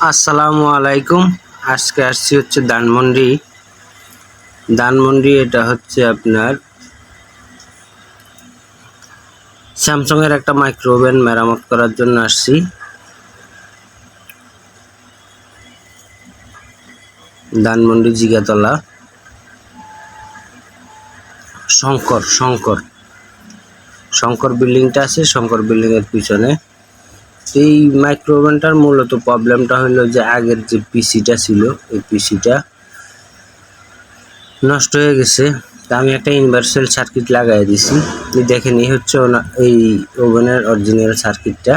আসসালামু আলাইকুম। আজকে আসছি হচ্ছে ধানমন্ডি। এটা হচ্ছে আপনার স্যামসাং এর একটা মাইক্রো ওভেন মেরামত করার জন্য আসছি। ধানমন্ডি জিগাতলা শঙ্কর বিল্ডিংটা আছে, শঙ্কর বিল্ডিং এর পিছনে। এই মাইক্রো ওভেনটার মূলত প্রবলেমটা হলো যে আগের যে পিসিটা ছিল এই পিসিটা নষ্ট হয়ে গেছে। তা আমি একটা ইউনিভার্সাল সার্কিট লাগাই দিছি। দেখেন এই হচ্ছে এই ওভেনের অরিজিনাল সার্কিটটা।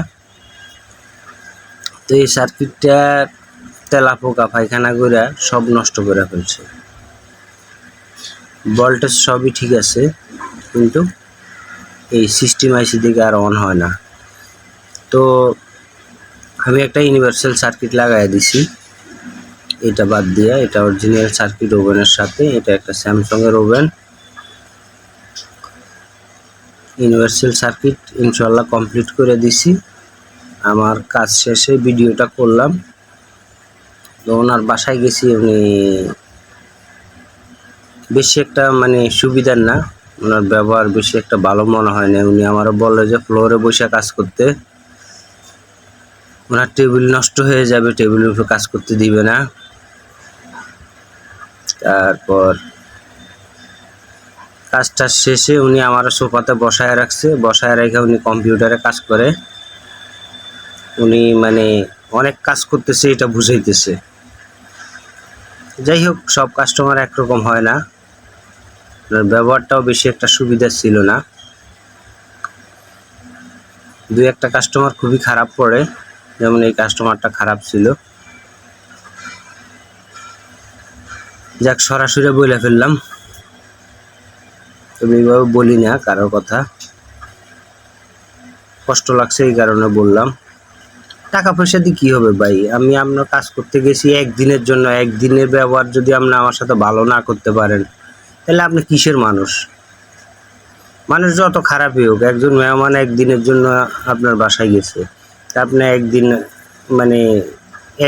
তো এই সার্কিটটা তেলাপোকা পায়খানা করে সব নষ্ট করে ফেলছে। ভোল্টেজ সবই ঠিক আছে, কিন্তু এই সিস্টেম আইসি থেকে আর অন হয় না। তো আমি একটা ইউনিভার্সাল সার্কিট লাগাই দিছি, এটা বাদ দিয়ে। এটা অরিজিনাল সার্কিট ওভেনের সাথে। এটা একটা স্যামসাং এর ওভেন। ইউনিভার্সাল সার্কিট ইনশাল্লাহ কমপ্লিট করে দিছি। আমার কাজ শেষে ভিডিওটা করলাম। তো ওনার বাসায় গেছি। উনি বেশি একটা সুবিধার না, ওনার ব্যবহার বেশি একটা ভালো মনে হয় না। উনি আমারও বললো যে ফ্লোরে বসে কাজ করতে, ওনার টেবিল নষ্ট হয়ে যাবে, টেবিলের উপর কাজ করতে দিবে না। তারপর কাজটা শেষে উনি আমার সোফাতে বসায় রাখছে, বসায় রেখে উনি কম্পিউটারে কাজ করে। উনি অনেক কাজ করতেছে, এটা বুঝাইতেছে। যাই হোক, সব কাস্টমার একরকম হয় না। ব্যবহারটাও বেশি একটা সুবিধা ছিল না। দুই একটা কাস্টমার খুবই খারাপ পড়ে, যেমন এই কাস্টমারটা খারাপ ছিল। যাক, সরাসরি বলে ফেললাম। তবে এইভাবে বলি না কারোর কথা, কষ্ট লাগছে এই কারণে বললাম। টাকা পয়সা দিয়ে কী হবে ভাই? আমি আপনার কাজ করতে গেছি একদিনের জন্য। একদিনের ব্যবহার যদি আপনি আমার সাথে ভালো না করতে পারেন, তাহলে আপনি কিসের মানুষ? মানুষ যত খারাপই হোক, একজন মেহমান একদিনের জন্য আপনার বাসায় গেছে, তা আপনি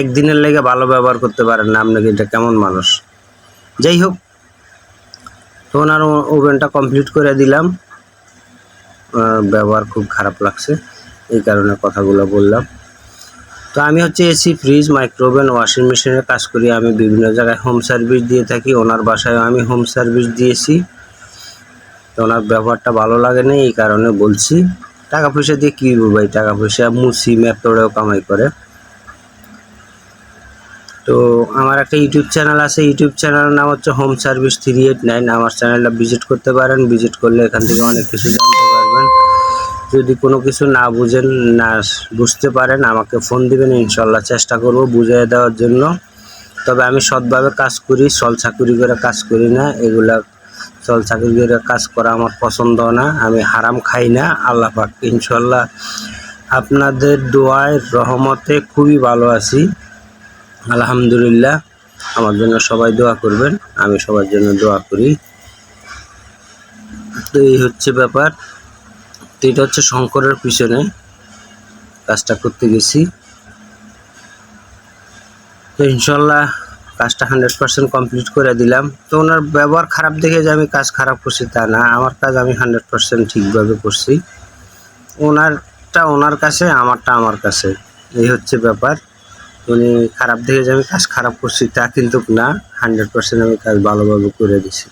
একদিনের লেগে ভালো ব্যবহার করতে পারেন না, আপনাকে এটা কেমন মানুষ? যাই হোক, তো ওনার ওভেনটা কমপ্লিট করে দিলাম। ব্যবহার খুব খারাপ লাগছে, এই কারণে কথাগুলো বললাম। তো আমি হচ্ছে AC, fridge, micro oven, washing মেশিনের কাজ করি। আমি বিভিন্ন জায়গায় হোম সার্ভিস দিয়ে থাকি। ওনার বাসায় আমি হোম সার্ভিস দিয়েছি। তো ওনার ব্যবহারটা ভালো লাগে না, এই কারণে বলছি। টাকা পয়সা দিয়ে কী হবে ভাই? টাকা পয়সা মুসি মেথডেও কামাই করে। তো আমার একটা ইউটিউব চ্যানেল আছে, ইউটিউব চ্যানেলের নাম হচ্ছে হোম সার্ভিস 389। আমার চ্যানেলটা ভিজিট করতে পারেন। ভিজিট করলে এখান থেকে অনেক কিছু জানতে পারবেন। যদি কোনো কিছু না বুঝেন, না বুঝতে পারেন, আমাকে ফোন দিবেন, ইনশাল্লাহ চেষ্টা করব বুঝিয়ে দেওয়ার জন্য। তবে আমি সৎভাবে কাজ করি, ছলচাকুরি করে কাজ করি না। এগুলা ছলচাকুরি করে কাজ করা আমার পছন্দ না। আমি হারাম খাই না। আল্লাহ পাক ইনশাল্লাহ আপনাদের দোয়ায় রহমতে খুবই ভালো আছি, আলহামদুলিল্লাহ। আমার জন্য সবাই দোয়া করবেন, আমি সবার জন্য দোয়া করি। তো এই হচ্ছে ব্যাপার। তো এটা হচ্ছে শঙ্করের পিছনে কাজটা করতে গেছি। তো ইনশাল্লাহ কাজটা 100% কমপ্লিট করে দিলাম। তো ওনার ব্যবহার খারাপ দেখে যে আমি কাজ খারাপ করছি তা না, আমার কাজ আমি 100% ঠিকভাবে করছি। ওনারটা ওনার কাছে, আমারটা আমার কাছে, এই হচ্ছে ব্যাপার। উনি খারাপ দেখে যে আমি কাজ খারাপ করছি তা কিন্তু না, 100% আমি কাজ ভালোভাবে করে দিছি।